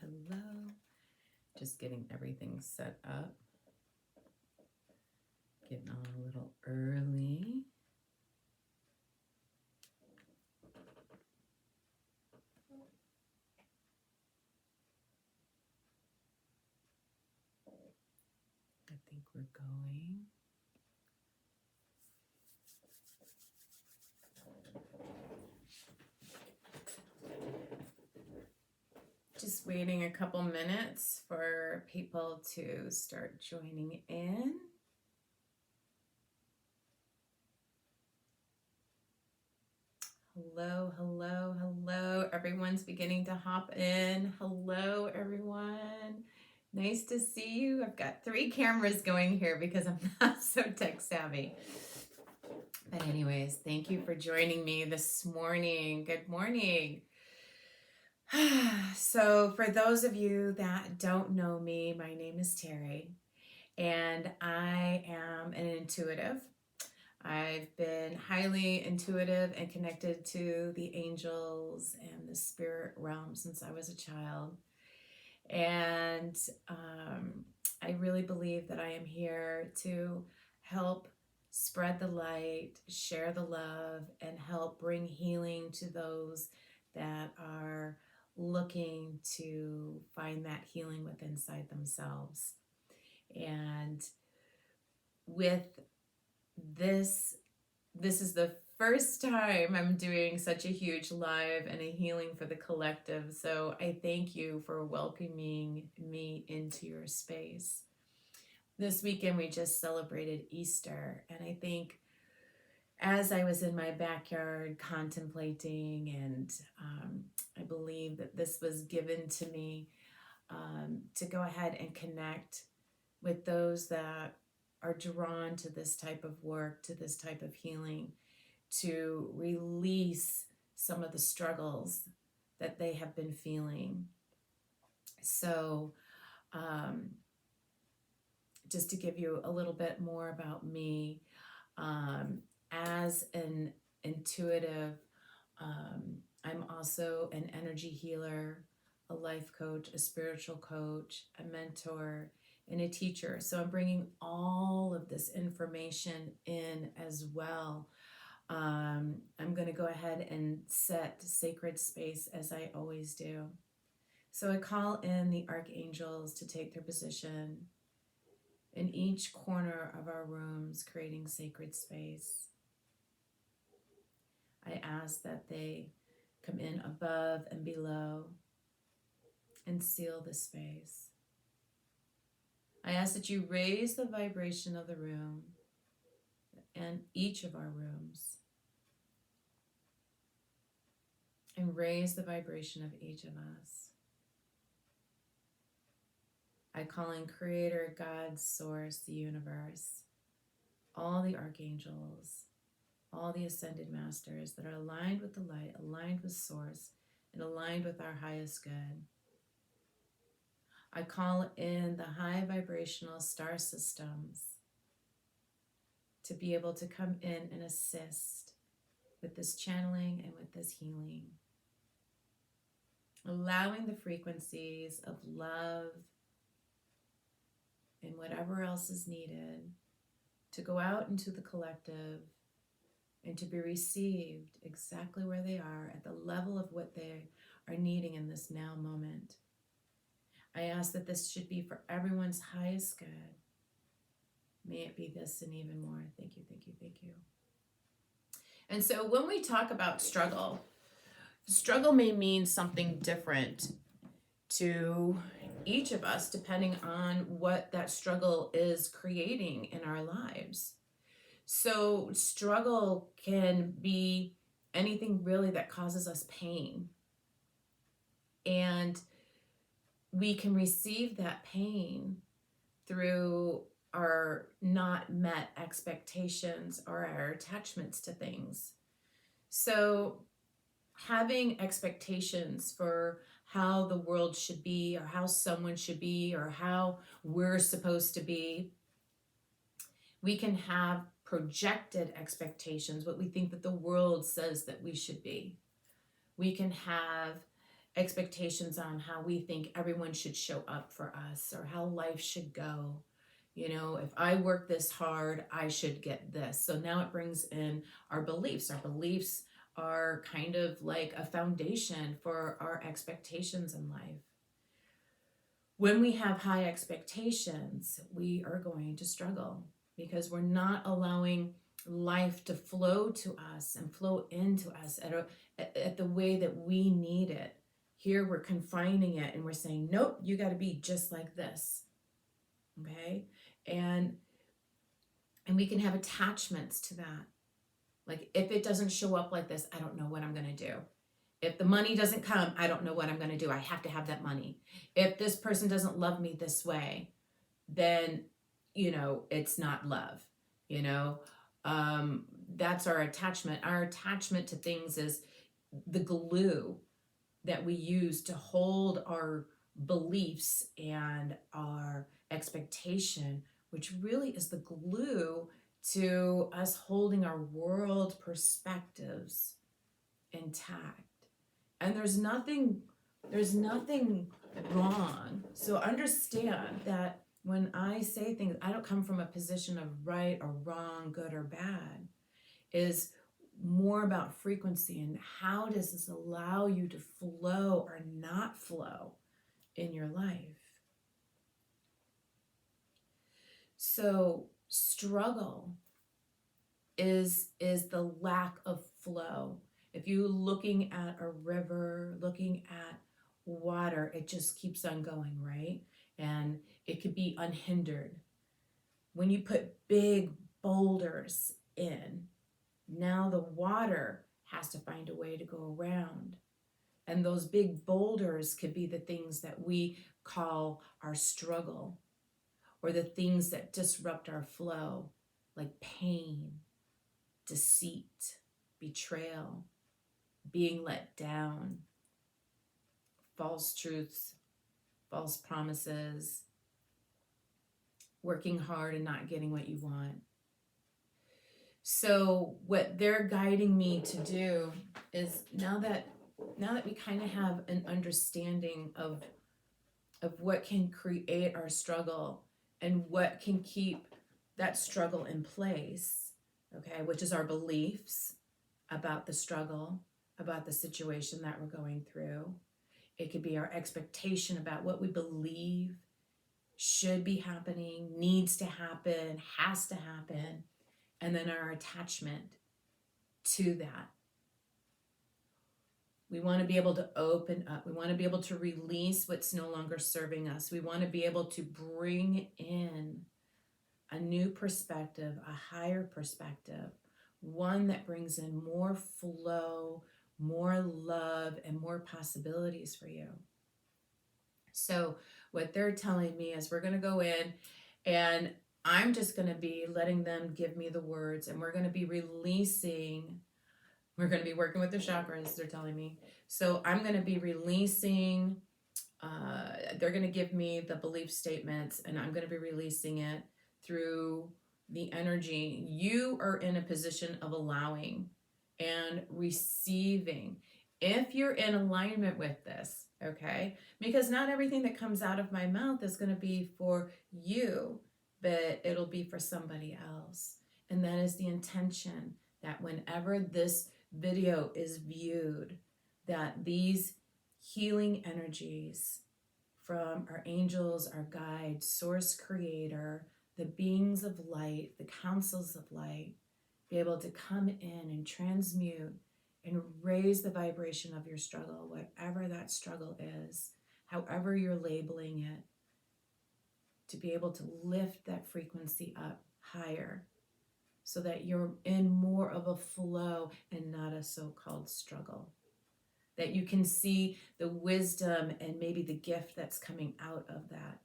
hello. Just getting everything set up. Getting on a little early. I think we're going. Just waiting a couple minutes for people to start joining in. Hello, hello, hello. Everyone's beginning to hop in. Hello, everyone. Nice to see you. I've got 3 cameras going here because I'm not so tech savvy. But anyways, thank you for joining me this morning. Good morning. So for those of you that don't know me, my name is Terry, and I am an intuitive. I've been highly intuitive and connected to the angels and the spirit realm since I was a child. And I really believe that I am here to help spread the light, share the love, and help bring healing to those that are looking to find that healing within inside themselves. And with this is the first time I'm doing such a huge live and a healing for the collective. So I thank you for welcoming me into your space. This weekend we just celebrated Easter, and I think as I was in my backyard contemplating, and I believe that this was given to me to go ahead and connect with those that are drawn to this type of work, to this type of healing, to release some of the struggles that they have been feeling. So just to give you a little bit more about me, as an intuitive, I'm also an energy healer, a life coach, a spiritual coach, a mentor, and a teacher. So I'm bringing all of this information in as well. I'm going to go ahead and set sacred space as I always do. So I call in the archangels to take their position in each corner of our rooms, creating sacred space. I ask that they come in above and below and seal the space. I ask that you raise the vibration of the room and each of our rooms, and raise the vibration of each of us. I call in Creator, God, Source, the universe, all the archangels, all the ascended masters that are aligned with the light, aligned with Source, and aligned with our highest good. I call in the high vibrational star systems to be able to come in and assist with this channeling and with this healing, allowing the frequencies of love and whatever else is needed to go out into the collective and to be received exactly where they are at the level of what they are needing in this now moment. I ask that this should be for everyone's highest good. May it be this and even more. Thank you, thank you, thank you. And so when we talk about struggle may mean something different to each of us depending on what that struggle is creating in our lives. So struggle can be anything really that causes us pain. And we can receive that pain through our not met expectations or our attachments to things. So having expectations for how the world should be, or how someone should be, or how we're supposed to be, we can have projected expectations, what we think that the world says that we should be. We can have expectations on how we think everyone should show up for us or how life should go. You know, if I work this hard, I should get this. So now it brings in our beliefs. Our beliefs are kind of like a foundation for our expectations in life. When we have high expectations, we are going to struggle because we're not allowing life to flow to us and flow into us at the way that we need it. Here we're confining it and we're saying, nope, you got to be just like this. Okay? And we can have attachments to that. Like, if it doesn't show up like this, I don't know what I'm going to do. If the money doesn't come, I don't know what I'm going to do. I have to have that money. If this person doesn't love me this way, then, you know, it's not love. You know, that's our attachment. Our attachment to things is the glue that we use to hold our beliefs and our expectation, which really is the glue to us holding our world perspectives intact. And there's nothing wrong. So understand that when I say things, I don't come from a position of right or wrong, good or bad. Is more about frequency and how does this allow you to flow or not flow in your life. So struggle is the lack of flow. If you're looking at a river, looking at water, it just keeps on going, right? And it could be unhindered. When you put big boulders in, now the water has to find a way to go around. And those big boulders could be the things that we call our struggle, or the things that disrupt our flow, like pain, deceit, betrayal, being let down, false truths, false promises, working hard and not getting what you want. So what they're guiding me to do is now that we kind of have an understanding of what can create our struggle and what can keep that struggle in place, okay, which is our beliefs about the struggle, about the situation that we're going through. It could be our expectation about what we believe should be happening, needs to happen, has to happen, and then our attachment to that. We want to be able to open up. We want to be able to release what's no longer serving us. We want to be able to bring in a new perspective, a higher perspective, one that brings in more flow, more love, and more possibilities for you. So what they're telling me is we're going to go in and I'm just going to be letting them give me the words, and we're going to be releasing. We're going to be working with the chakras, they're telling me. So I'm going to be releasing, they're going to give me the belief statements, and I'm going to be releasing it through the energy. You are in a position of allowing and receiving. If you're in alignment with this, okay? Because not everything that comes out of my mouth is going to be for you, but it'll be for somebody else. And that is the intention, that whenever this video is viewed, that these healing energies from our angels, our guides, source creator, the beings of light, the councils of light, be able to come in and transmute and raise the vibration of your struggle, whatever that struggle is, however you're labeling it, to be able to lift that frequency up higher so that you're in more of a flow and not a so-called struggle. That you can see the wisdom and maybe the gift that's coming out of that.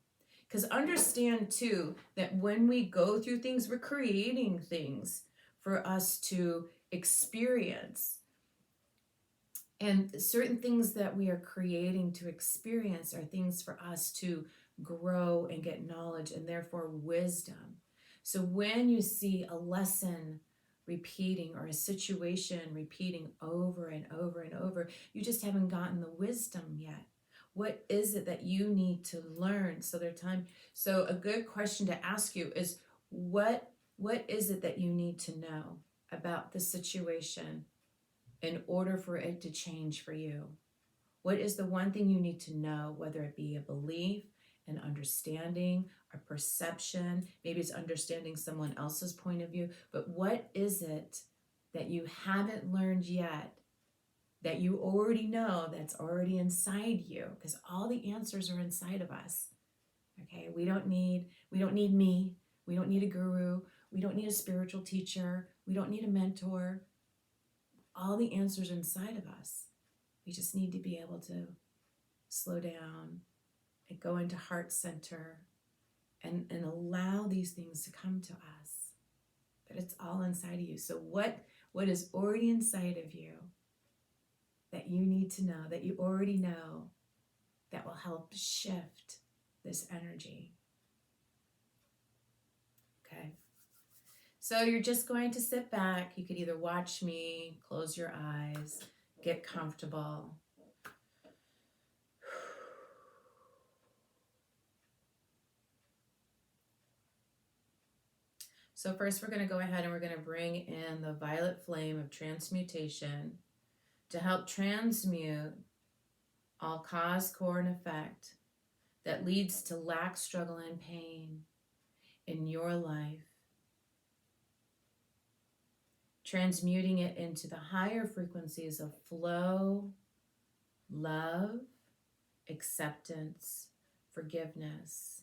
Because understand too, that when we go through things, we're creating things for us to experience. And certain things that we are creating to experience are things for us to grow and get knowledge and therefore wisdom. So when you see a lesson repeating, or a situation repeating over and over and over. You just haven't gotten the wisdom yet. What is it that you need to learn? So a good question to ask you is, what is it that you need to know about the situation in order for it to change for you? What is the one thing you need to know, whether it be a belief, an understanding, a perception, maybe it's understanding someone else's point of view, but what is it that you haven't learned yet that you already know, that's already inside you? Because all the answers are inside of us. Okay, we don't need me, we don't need a guru, we don't need a spiritual teacher, we don't need a mentor. All the answers are inside of us. We just need to be able to slow down and go into heart center and allow these things to come to us. But it's all inside of you. So what is already inside of you that you need to know, that you already know, that will help shift this energy? Okay. So you're just going to sit back. You could either watch me, close your eyes, get comfortable. So first we're going to go ahead and we're going to bring in the violet flame of transmutation to help transmute all cause, core, and effect that leads to lack, struggle, and pain in your life. Transmuting it into the higher frequencies of flow, love, acceptance, forgiveness,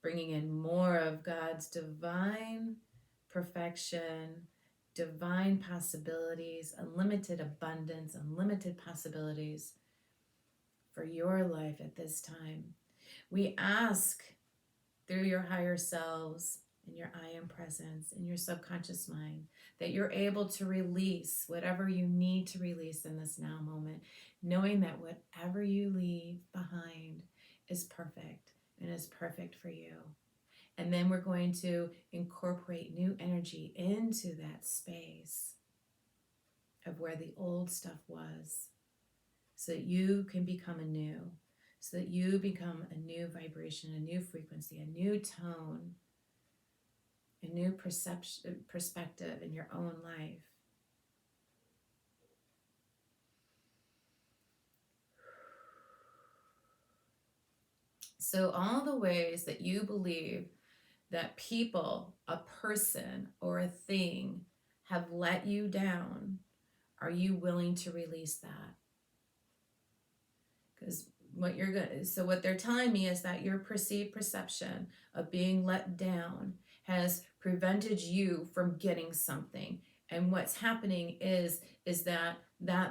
bringing in more of God's divine perfection, divine possibilities, unlimited abundance, unlimited possibilities for your life at this time. We ask through your higher selves, in your I am presence, in your subconscious mind, that you're able to release whatever you need to release in this now moment, knowing that whatever you leave behind is perfect and is perfect for you. And then we're going to incorporate new energy into that space of where the old stuff was, so that you can become anew, so that you become a new vibration, a new frequency, a new tone, a new perspective in your own life. So all the ways that you believe that people, a person, or a thing have let you down, are you willing to release that? Because what they're telling me is that your perceived perception of being let down has prevented you from getting something. And what's happening is that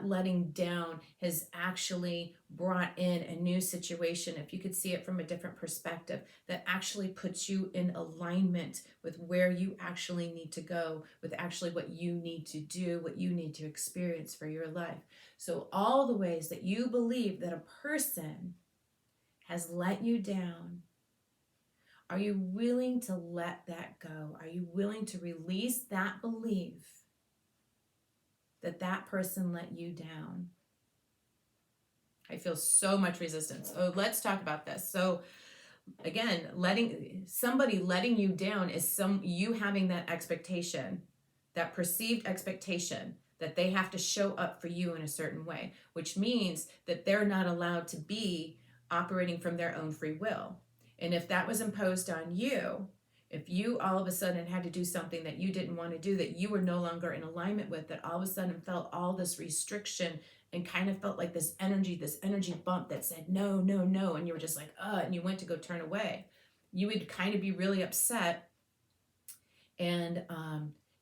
letting down has actually brought in a new situation, if you could see it from a different perspective, that actually puts you in alignment with where you actually need to go, with actually what you need to do, what you need to experience for your life. So all the ways that you believe that a person has let you down, are you willing to let that go? Are you willing to release that belief that that person let you down? I feel so much resistance. Oh, let's talk about this. So again, somebody letting you down is you having that expectation, that perceived expectation that they have to show up for you in a certain way, which means that they're not allowed to be operating from their own free will. And if that was imposed on you, if you all of a sudden had to do something that you didn't want to do, that you were no longer in alignment with, that all of a sudden felt all this restriction and kind of felt like this energy bump that said, no, no, no. And you were just like, and you went to go turn away. You would kind of be really upset. And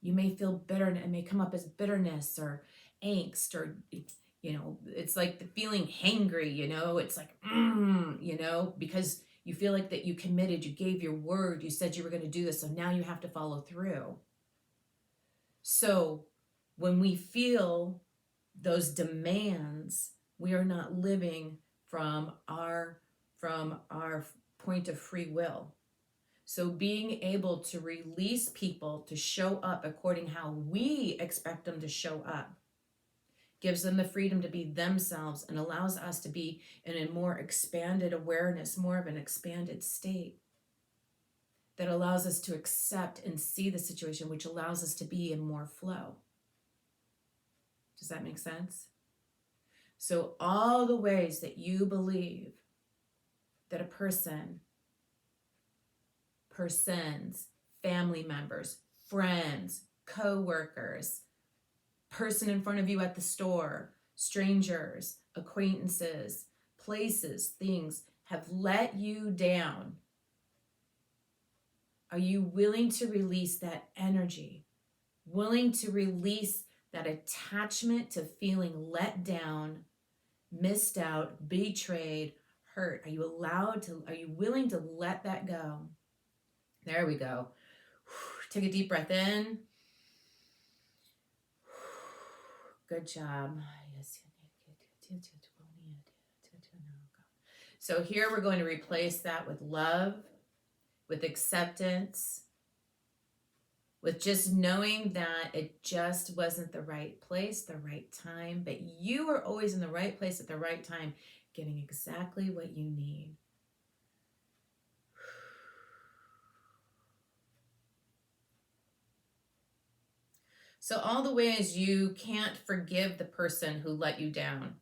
you may feel bitter, and it may come up as bitterness or angst, or, it's like the feeling hangry, it's like, because you feel like that you committed, you gave your word, you said you were going to do this, so now you have to follow through. So when we feel those demands, we are not living from our point of free will. So being able to release people to show up according how we expect them to show up gives them the freedom to be themselves and allows us to be in a more expanded awareness, more of an expanded state that allows us to accept and see the situation, which allows us to be in more flow. Does that make sense? So all the ways that you believe that a person, persons, family members, friends, co-workers, person in front of you at the store, strangers, acquaintances, places, things have let you down. Are you willing to release that energy? Willing to release that attachment to feeling let down, missed out, betrayed, hurt? Are you willing to let that go? There we go. Take a deep breath in. Good job. So here we're going to replace that with love, with acceptance, with just knowing that it just wasn't the right place, the right time, but you are always in the right place at the right time, getting exactly what you need. So all the ways you can't forgive the person who let you down.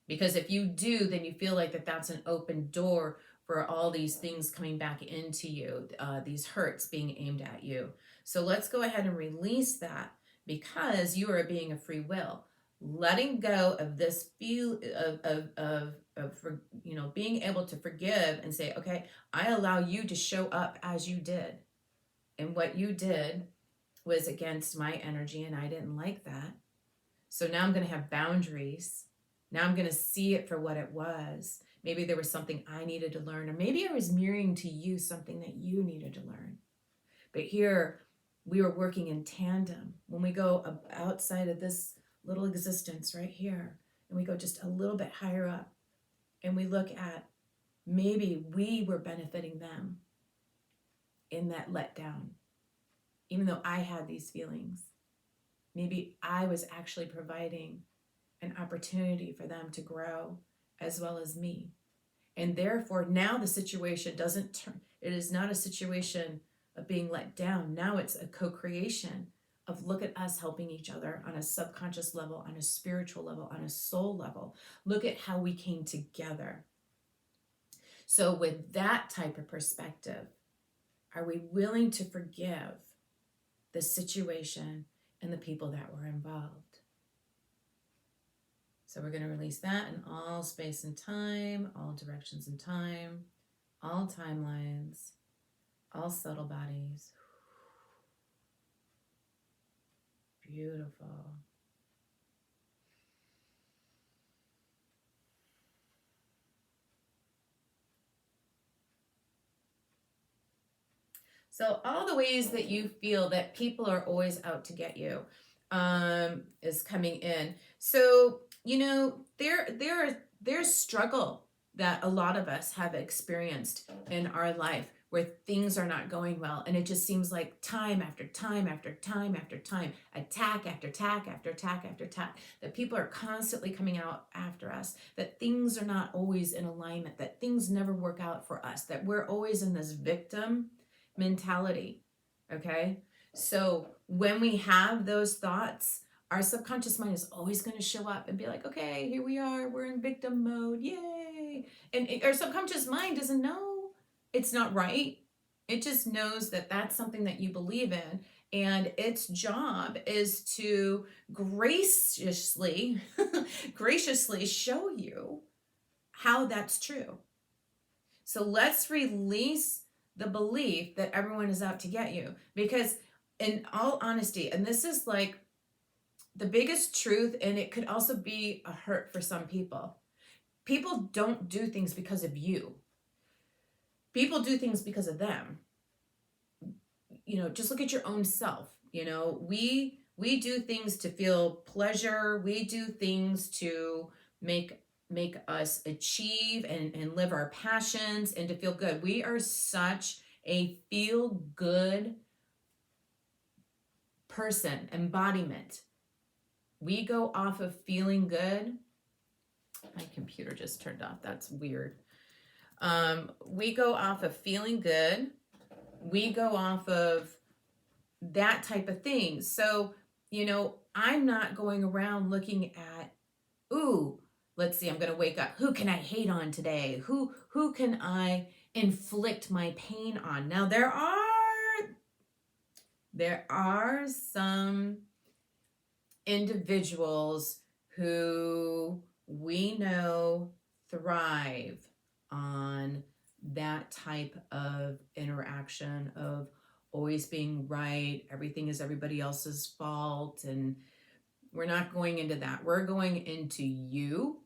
Because if you do, then you feel like that's an open door for all these things coming back into you, these hurts being aimed at you. So let's go ahead and release that, because you are being a free will. Letting go of this feel of being able to forgive and say, okay, I allow you to show up as you did. And what you did was against my energy, and I didn't like that. So now I'm going to have boundaries. Now I'm going to see it for what it was. Maybe there was something I needed to learn, or maybe I was mirroring to you something that you needed to learn. But here we were working in tandem. When we go outside of this little existence right here, and we go just a little bit higher up, and we look at maybe we were benefiting them in that letdown. Even though I had these feelings, maybe I was actually providing an opportunity for them to grow as well as me. And therefore, now the situation doesn't turn, it is not a situation of being let down. Now it's a co-creation of look at us helping each other on a subconscious level, on a spiritual level, on a soul level. Look at how we came together. So with that type of perspective, are we willing to forgive the situation and the people that were involved? So we're going to release that in all space and time, all directions and time, all timelines, all subtle bodies. Beautiful. So all the ways that you feel that people are always out to get you is coming in. So, there's struggle that a lot of us have experienced in our life where things are not going well. And it just seems like time after time after time after time, attack after attack after attack after attack, that people are constantly coming out after us, that things are not always in alignment, that things never work out for us, that we're always in this victim mentality. Okay? So when we have those thoughts, our subconscious mind is always going to show up and be like, okay, here we are, we're in victim mode, yay. And our subconscious mind doesn't know it's not right. It just knows that that's something that you believe in. And its job is to graciously show you how that's true. So let's release the belief that everyone is out to get you. Because in all honesty, and this is like the biggest truth, and it could also be a hurt for some people. People don't do things because of you. People do things because of them. Just look at your own self. We do things to feel pleasure. We do things to make us achieve and live our passions and to feel good. We are such a feel-good person, embodiment. We go off of feeling good. My computer just turned off. That's weird. We go off of feeling good. We go off of that type of thing. So, I'm not going around looking at, ooh, let's see, I'm going to wake up. Who can I hate on today? Who can I inflict my pain on? Now, there are some individuals who we know thrive on that type of interaction of always being right, everything is everybody else's fault, and we're not going into that. We're going into you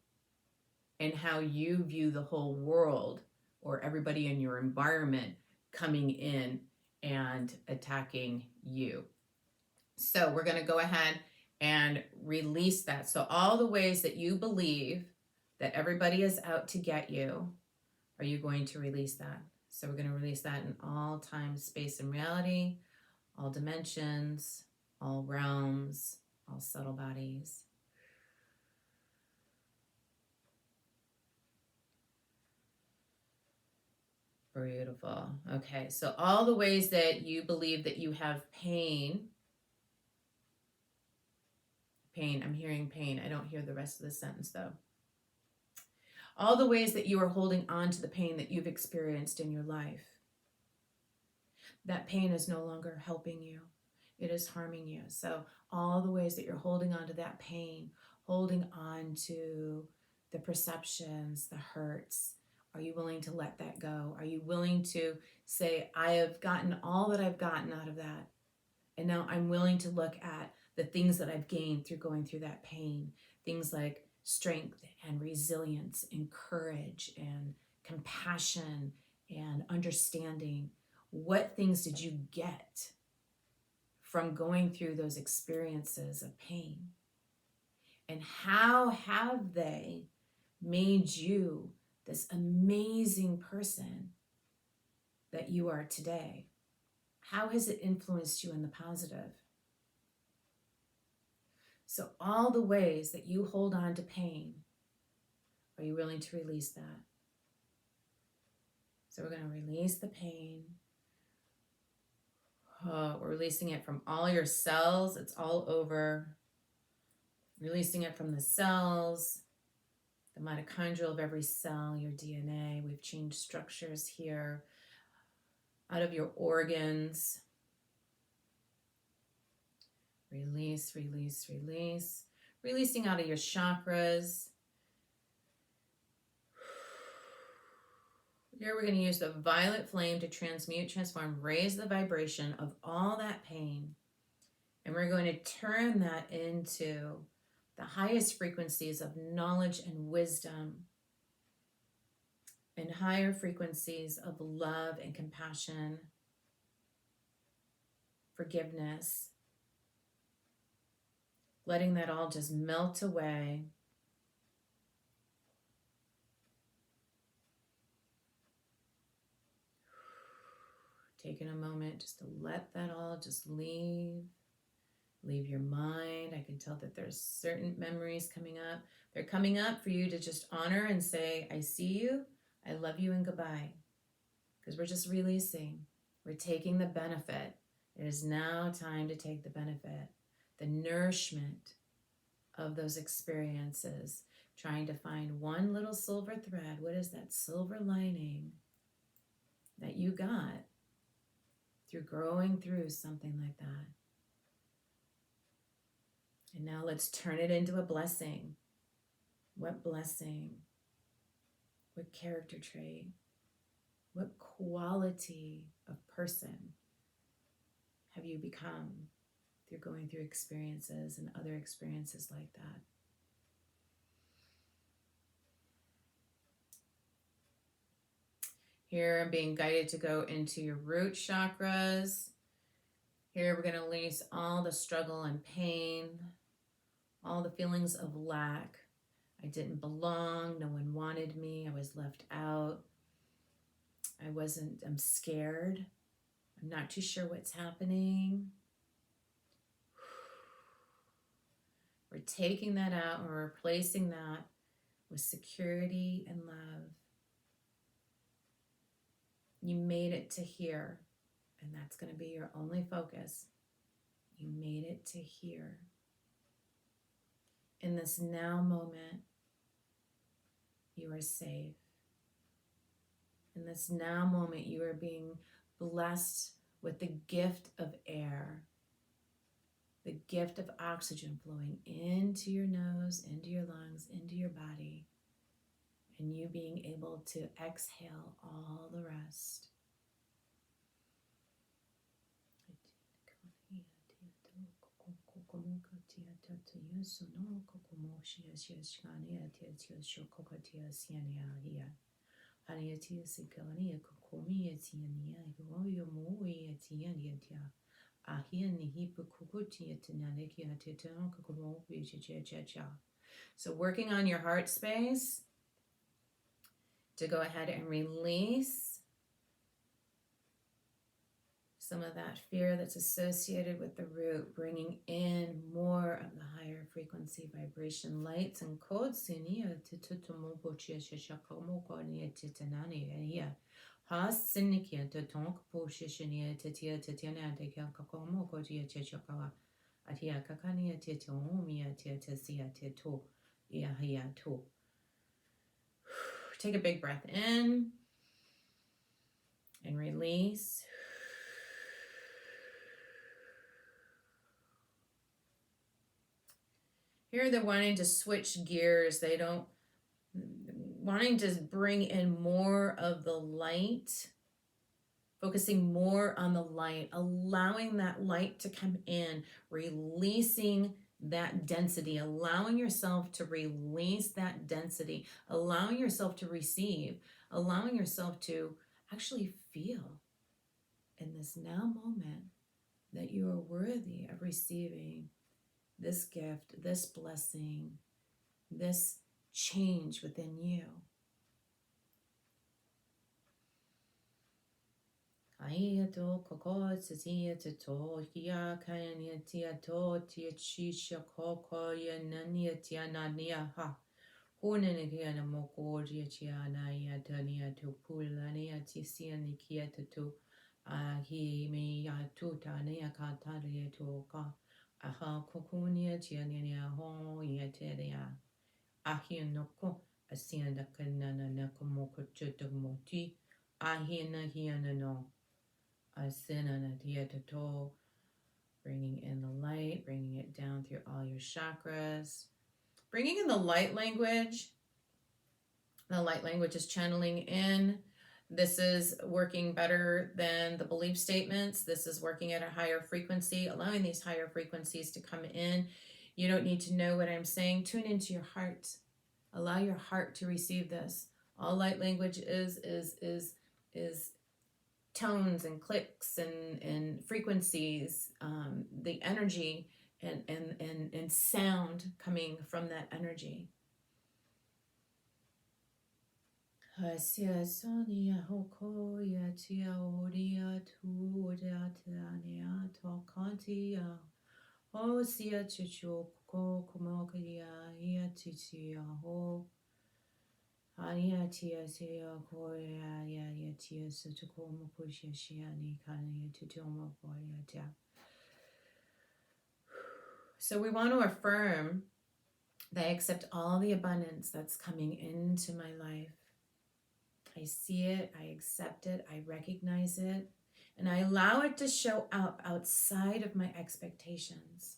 and how you view the whole world or everybody in your environment coming in and attacking you. So we're going to go ahead and release that. So all the ways that you believe that everybody is out to get you, are you going to release that? So we're going to release that in all time, space, and reality, all dimensions, all realms, all subtle bodies. Beautiful. Okay, so all the ways that you believe that you have pain, I'm hearing pain. I don't hear the rest of the sentence though. All the ways that you are holding on to the pain that you've experienced in your life. That pain is no longer helping you. It is harming you. So all the ways that you're holding on to that pain, holding on to the perceptions, the hurts, are you willing to let that go? Are you willing to say, I have gotten all that I've gotten out of that, and now I'm willing to look at the things that I've gained through going through that pain, things like strength and resilience and courage and compassion and understanding. What things did you get from going through those experiences of pain? And how have they made you this amazing person that you are today? How has it influenced you in the positive? So all the ways that you hold on to pain, are you willing to release that? So we're going to release the pain. We're releasing it from all your cells. It's all over. Releasing it from the cells, the mitochondrial of every cell, your DNA. We've changed structures here. Out of your organs. Release, release, release. Releasing out of your chakras. Here we're going to use the violet flame to transmute, transform, raise the vibration of all that pain. And we're going to turn that into the highest frequencies of knowledge and wisdom, and higher frequencies of love and compassion, forgiveness, letting that all just melt away. Taking a moment just to let that all just leave your mind. I can tell that there's certain memories coming up. They're coming up for you to just honor and say, I see you, I love you, and goodbye. Because we're just releasing. We're taking the benefit. It is now time to take the benefit, the nourishment of those experiences, trying to find one little silver thread. What is that silver lining that you got through growing through something like that? And now let's turn it into a blessing. What blessing? What character trait? What quality of person have you become through going through experiences and other experiences like that? Here I'm being guided to go into your root chakras. Here we're going to release all the struggle and pain, all the feelings of lack. I didn't belong. No one wanted me. I was left out. I'm scared. I'm not too sure what's happening. We're taking that out and we're replacing that with security and love. You made it to here, and that's going to be your only focus. You made it to here. In this now moment, you are safe. In this now moment, you are being blessed with the gift of air, the gift of oxygen flowing into your nose, into your lungs, into your body, and you being able to exhale all the rest. So working on your heart space to go ahead and release some of that fear that's associated with the root, bringing in more of the higher frequency vibration lights and codes. Take a big breath in and release. Here they're wanting to switch gears. They don't wanting to bring in more of the light, focusing more on the light, allowing that light to come in, releasing that density, allowing yourself to release that density, allowing yourself to receive, allowing yourself to actually feel in this now moment that you are worthy of receiving this gift, this blessing, this change within you. Ayato koko tia to hia kania tia to tia chisha koko ya nania tia nania ha. Hunanikia na moko tia tia na ya tania to pulania tisia nikia to ahi me ya tuta nea katalia to ka. Aha kokunia tia nia ho ya tia. Ahi no ko asianda kanana na komoko chuta moti. Ahi na hiana no. Bringing in the light, bringing it down through all your chakras, bringing in the light language. The light language is channeling in. This is working better than the belief statements. This is working at a higher frequency, allowing these higher frequencies to come in. You don't need to know what I'm saying. Tune into your heart. Allow your heart to receive this. All light language is tones and clicks and frequencies, the energy and sound coming from that energy. So we want to affirm that I accept all the abundance that's coming into my life. I see it, I accept it, I recognize it, and I allow it to show up outside of my expectations.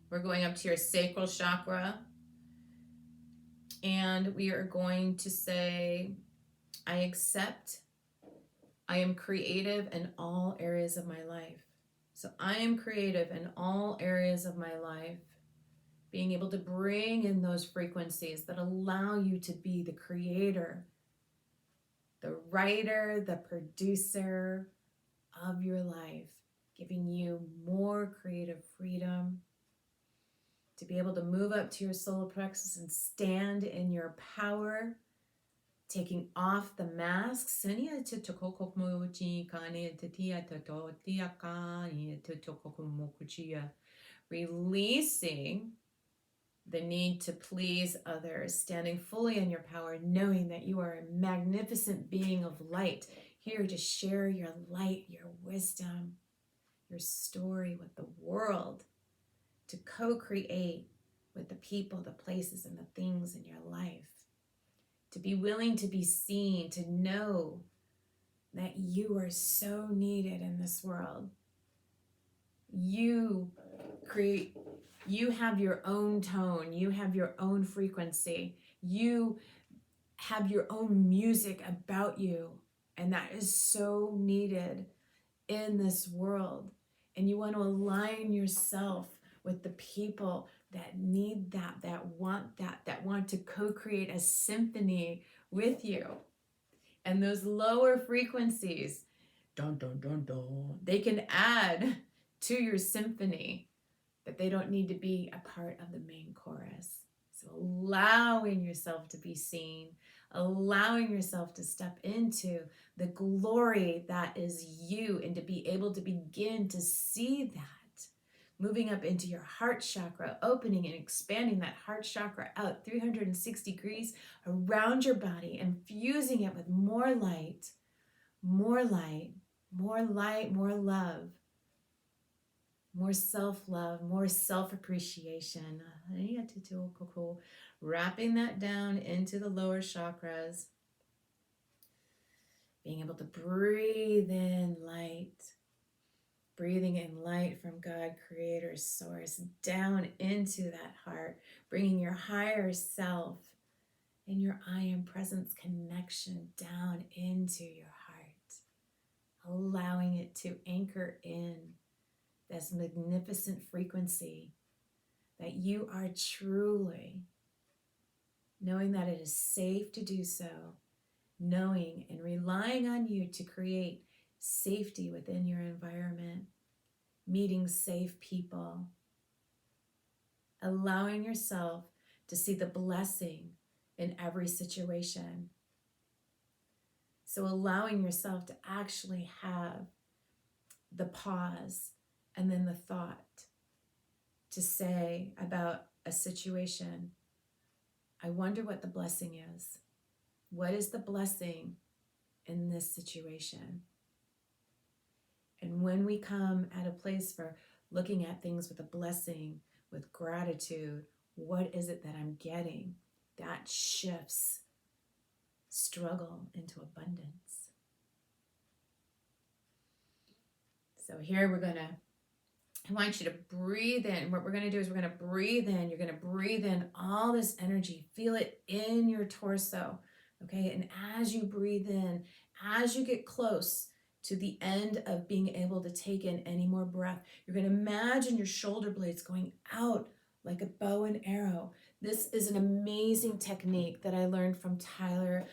We're going up to your sacral chakra, and we are going to say, I accept, I am creative in all areas of my life. So I am creative in all areas of my life, being able to bring in those frequencies that allow you to be the creator, the writer, the producer of your life, giving you more creative freedom to be able to move up to your solar plexus and stand in your power, taking off the masks, releasing the need to please others, standing fully in your power, knowing that you are a magnificent being of light, here to share your light, your wisdom, your story with the world, to co-create with the people, the places, and the things in your life, to be willing to be seen, to know that you are so needed in this world. You have your own tone, you have your own frequency, you have your own music about you, and that is so needed in this world. And you want to align yourself with the people that need that want to co-create a symphony with you. And those lower frequencies, dun, dun, dun, dun, they can add to your symphony, but they don't need to be a part of the main chorus. So allowing yourself to be seen, allowing yourself to step into the glory that is you, and to be able to begin to see that, moving up into your heart chakra, opening and expanding that heart chakra out 360 degrees around your body, infusing it with more light, more light, more light, more love, more self-love, more self-appreciation. Wrapping that down into the lower chakras. Being able to breathe in light. Breathing in light from God, Creator, Source, down into that heart. Bringing your higher self and your I Am Presence connection down into your heart. Allowing it to anchor in this magnificent frequency that you are truly, knowing that it is safe to do so, knowing and relying on you to create safety within your environment, meeting safe people, allowing yourself to see the blessing in every situation. So allowing yourself to actually have the pause and then the thought to say about a situation, I wonder what the blessing is. What is the blessing in this situation? And when we come at a place for looking at things with a blessing, with gratitude, what is it that I'm getting? That shifts struggle into abundance. So here I want you to breathe in. What we're going to do is we're going to breathe in. You're going to breathe in all this energy. Feel it in your torso. Okay. And as you breathe in, as you get close to the end of being able to take in any more breath, you're going to imagine your shoulder blades going out like a bow and arrow. This is an amazing technique that I learned from Tyler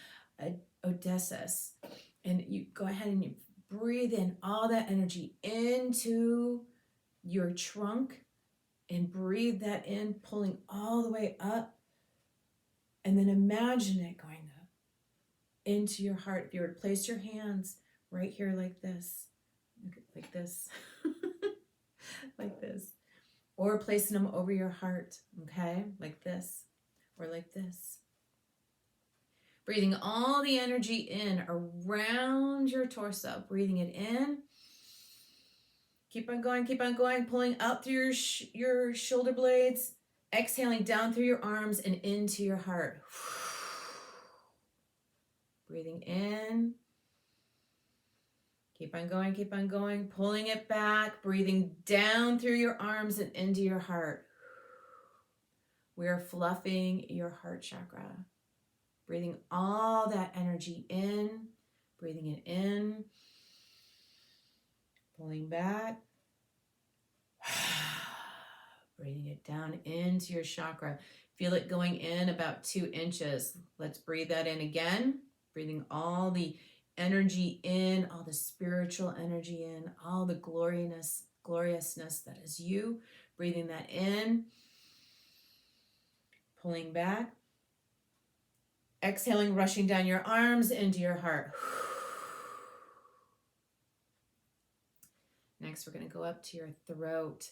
Odessis. And you go ahead and you breathe in all that energy into your trunk and breathe that in, pulling all the way up, and then imagine it going up into your heart. If you were to place your hands right here like this, like this, like this, or placing them over your heart, okay, like this, or like this. Breathing all the energy in around your torso, breathing it in. Keep on going, pulling out through your shoulder blades, exhaling down through your arms and into your heart. Breathing in. Keep on going, pulling it back, breathing down through your arms and into your heart. We are fluffing your heart chakra. Breathing all that energy in, breathing it in, pulling back. Breathing it down into your chakra. Feel it going in about 2 inches. Let's breathe that in again. Breathing all the energy in, all the spiritual energy in, all the gloriousness that is you. Breathing that in, pulling back. Exhaling, rushing down your arms into your heart. Next, we're going to go up to your throat.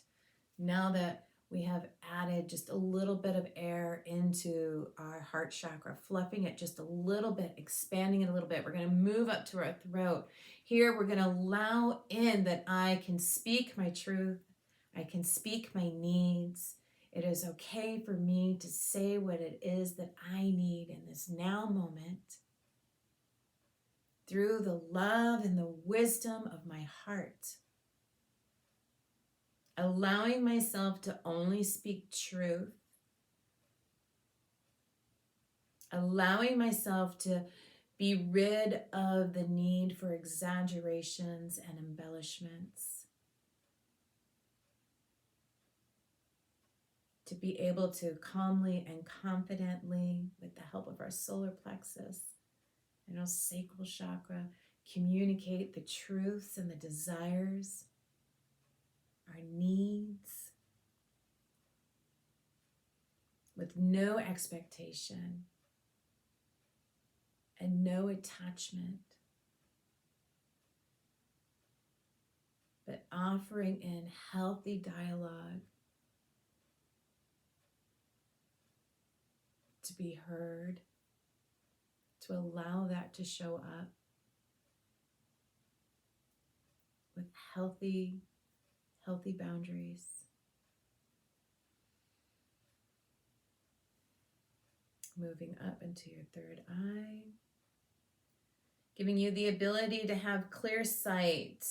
Now that we have added just a little bit of air into our heart chakra, fluffing it just a little bit, expanding it a little bit, we're going to move up to our throat. Here, we're going to allow in that I can speak my truth. I can speak my needs. It is okay for me to say what it is that I need in this now moment through the love and the wisdom of my heart. Allowing myself to only speak truth. Allowing myself to be rid of the need for exaggerations and embellishments. To be able to calmly and confidently, with the help of our solar plexus and our sacral chakra, communicate the truths and the desires, our needs, with no expectation and no attachment, but offering in healthy dialogue to be heard, to allow that to show up with healthy boundaries. Moving up into your third eye, giving you the ability to have clear sight,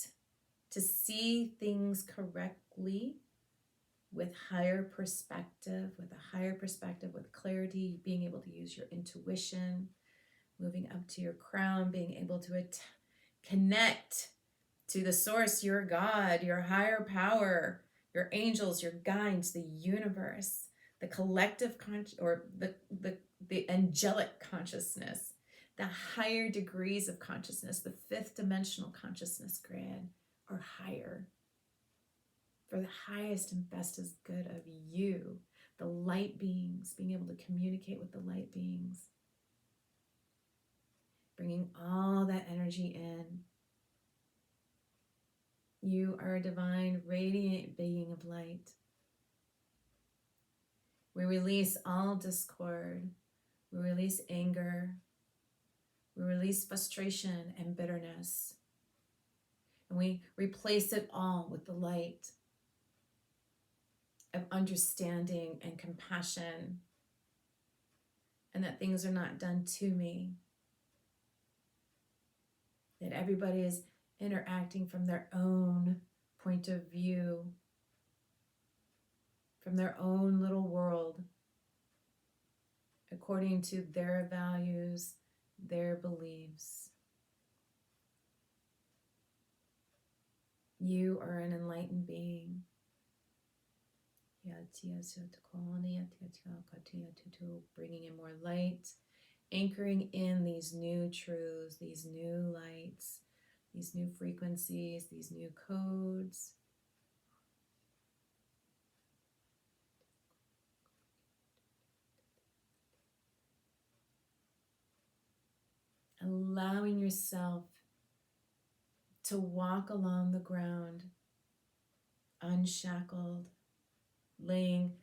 to see things correctly with higher perspective, with clarity, being able to use your intuition, moving up to your crown, being able to connect to the source, your God, your higher power, your angels, your guides, the universe, the collective or the angelic consciousness, the higher degrees of consciousness, the fifth dimensional consciousness grid or higher, for the highest and best is good of you, the light beings, being able to communicate with the light beings, bringing all that energy in. You are a divine, radiant being of light. We release all discord. We release anger. We release frustration and bitterness. And we replace it all with the light of understanding and compassion, and that things are not done to me. That everybody is interacting from their own point of view, from their own little world, according to their values, their beliefs. You are an enlightened being. Bringing in more light, anchoring in these new truths, these new lights, these new frequencies, these new codes. Allowing yourself to walk along the ground, unshackled, laying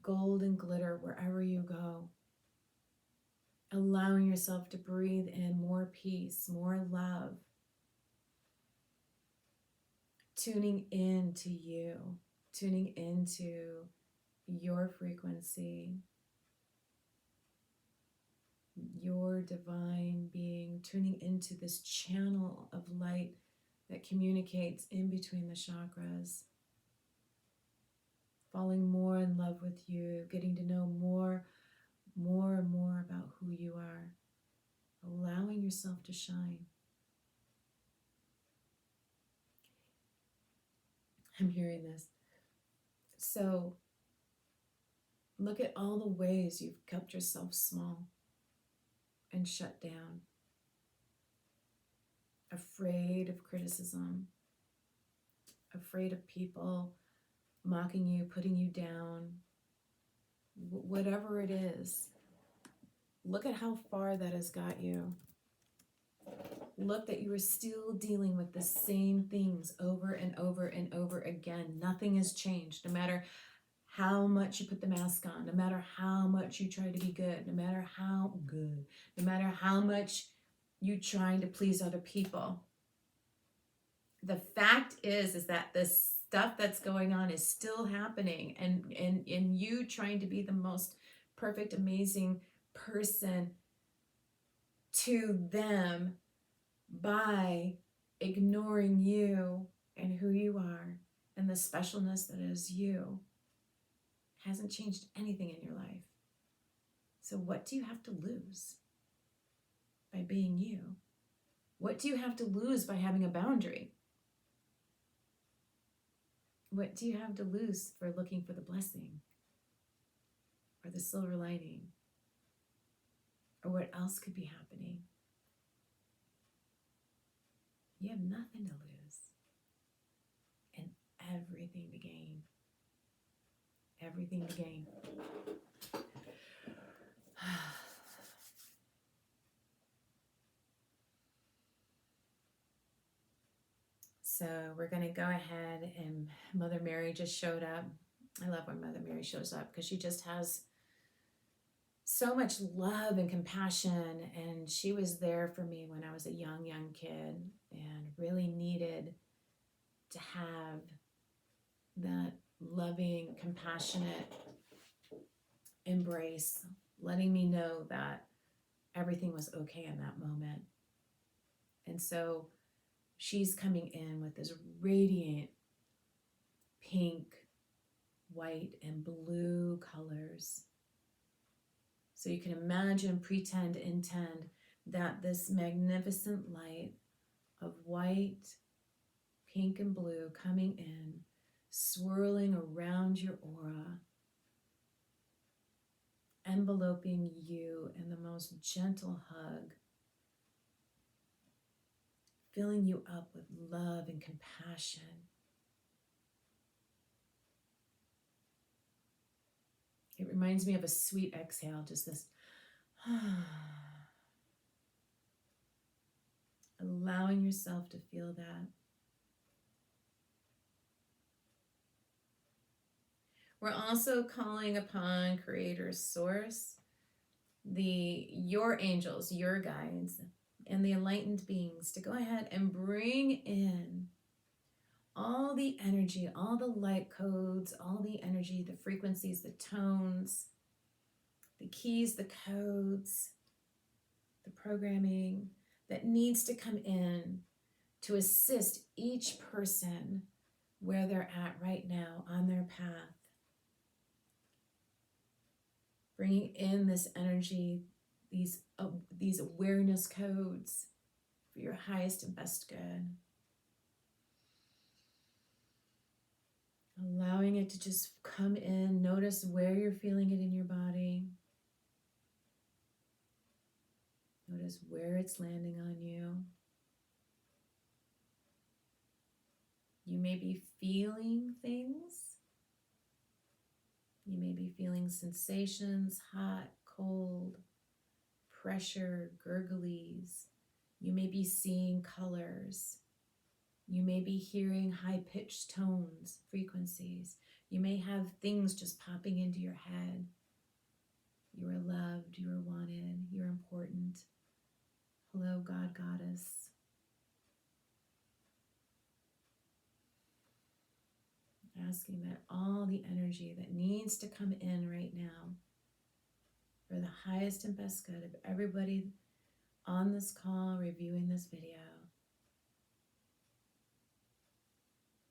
gold and glitter wherever you go. Allowing yourself to breathe in more peace, more love. Tuning into you, tuning into your frequency, your divine being, tuning into this channel of light that communicates in between the chakras. Falling more in love with you, getting to know more and more about who you are, allowing yourself to shine. I'm hearing this. So look at all the ways you've kept yourself small and shut down, afraid of criticism, afraid of people mocking you, putting you down, whatever it is. Look at how far that has got you. Look that you are still dealing with the same things over and over and over again. Nothing has changed, no matter how much you put the mask on, no matter how much you try to be good, no matter how good, no matter how much you trying to please other people. The fact is that the stuff that's going on is still happening, and you trying to be the most perfect, amazing person to them by ignoring you and who you are and the specialness that is you hasn't changed anything in your life. So what do you have to lose by being you? What do you have to lose by having a boundary? What do you have to lose for looking for the blessing or the silver lining or what else could be happening? You have nothing to lose and everything to gain. Everything to gain. So we're going to go ahead, and Mother Mary just showed up. I love when Mother Mary shows up because she just has so much love and compassion, and she was there for me when I was a young kid and really needed to have that loving, compassionate embrace, letting me know that everything was okay in that moment. And so she's coming in with this radiant pink, white, and blue colors. So you can imagine, pretend, intend that this magnificent light of white, pink, and blue coming in, swirling around your aura, enveloping you in the most gentle hug, filling you up with love and compassion. It reminds me of a sweet exhale, just this allowing yourself to feel that. We're also calling upon Creator Source, your angels, your guides, and the enlightened beings to go ahead and bring in all the energy, all the light codes, all the energy, the frequencies, the tones, the keys, the codes, the programming that needs to come in to assist each person where they're at right now on their path. Bringing in this energy, these awareness codes for your highest and best good. Allowing it to just come in. Notice where you're feeling it in your body. Notice where it's landing on you. You may be feeling things. You may be feeling sensations, hot, cold, pressure, gurglies. You may be seeing colors. You may be hearing high-pitched tones, frequencies. You may have things just popping into your head. You are loved, you are wanted, you're important. Hello, God, Goddess. Asking that all the energy that needs to come in right now for the highest and best good of everybody on this call, reviewing this video,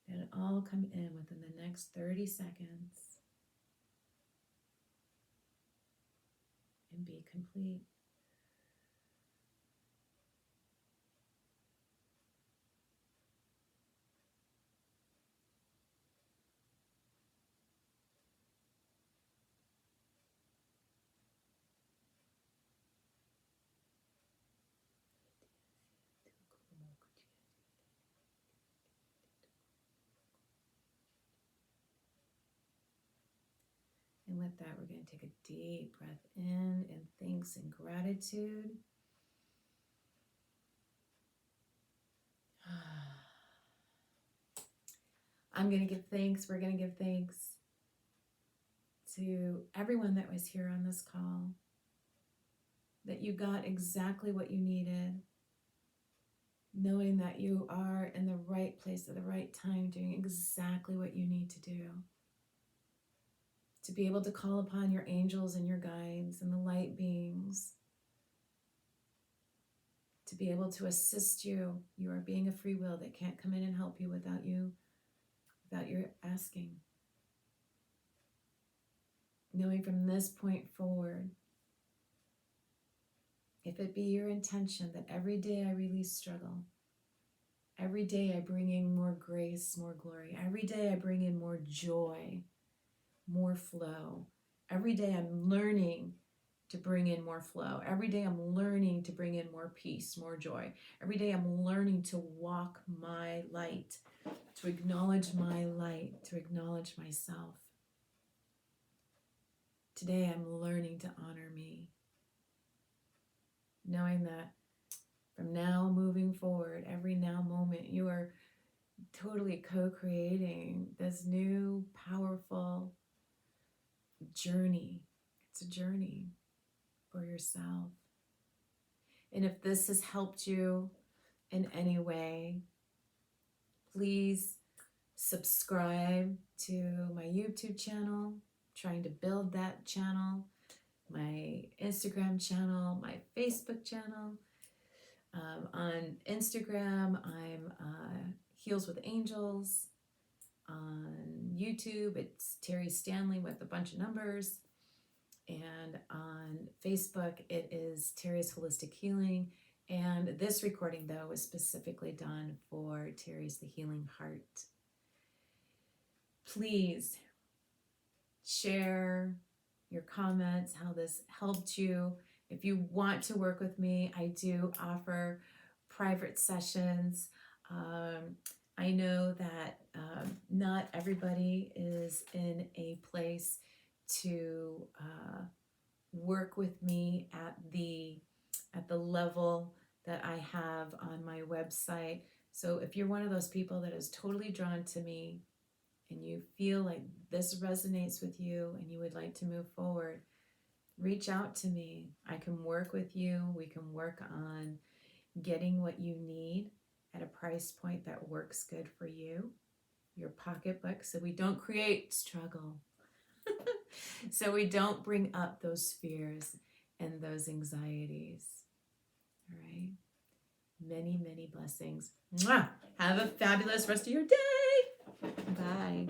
that it all come in within the next 30 seconds and be complete. with that, we're going to take a deep breath in thanks and gratitude. I'm going to give thanks. We're going to give thanks to everyone that was here on this call, that you got exactly what you needed, knowing that you are in the right place at the right time, doing exactly what you need to do. To be able to call upon your angels and your guides and the light beings, to be able to assist you. You are being a free will that can't come in and help you without your asking. Knowing from this point forward, if it be your intention that every day I release struggle, every day I bring in more grace, more glory, every day I bring in more joy, more flow, every day I'm learning to bring in more flow, every day I'm learning to bring in more peace, more joy, every day I'm learning to walk my light, to acknowledge my light, to acknowledge myself. Today I'm learning to honor me, knowing that from now moving forward, every now moment, you are totally co-creating this new, powerful journey. It's a journey for yourself. And if this has helped you in any way, please subscribe to my YouTube channel. I'm trying to build that channel, my Instagram channel, my Facebook channel. On Instagram, I'm Heals with Angels. On YouTube, it's Terry Stanley with a bunch of numbers. And on Facebook, it is Terry's Holistic Healing. And this recording, though, was specifically done for Terry's The Healing Heart. Please share your comments, how this helped you. If you want to work with me, I do offer private sessions. I know that not everybody is in a place to work with me at the level that I have on my website. So if you're one of those people that is totally drawn to me and you feel like this resonates with you and you would like to move forward, reach out to me. I can work with you. We can work on getting what you need at a price point that works good for you, your pocketbook, so we don't create struggle. So we don't bring up those fears and those anxieties. All right. Many, many blessings. Mwah! Have a fabulous rest of your day. Bye.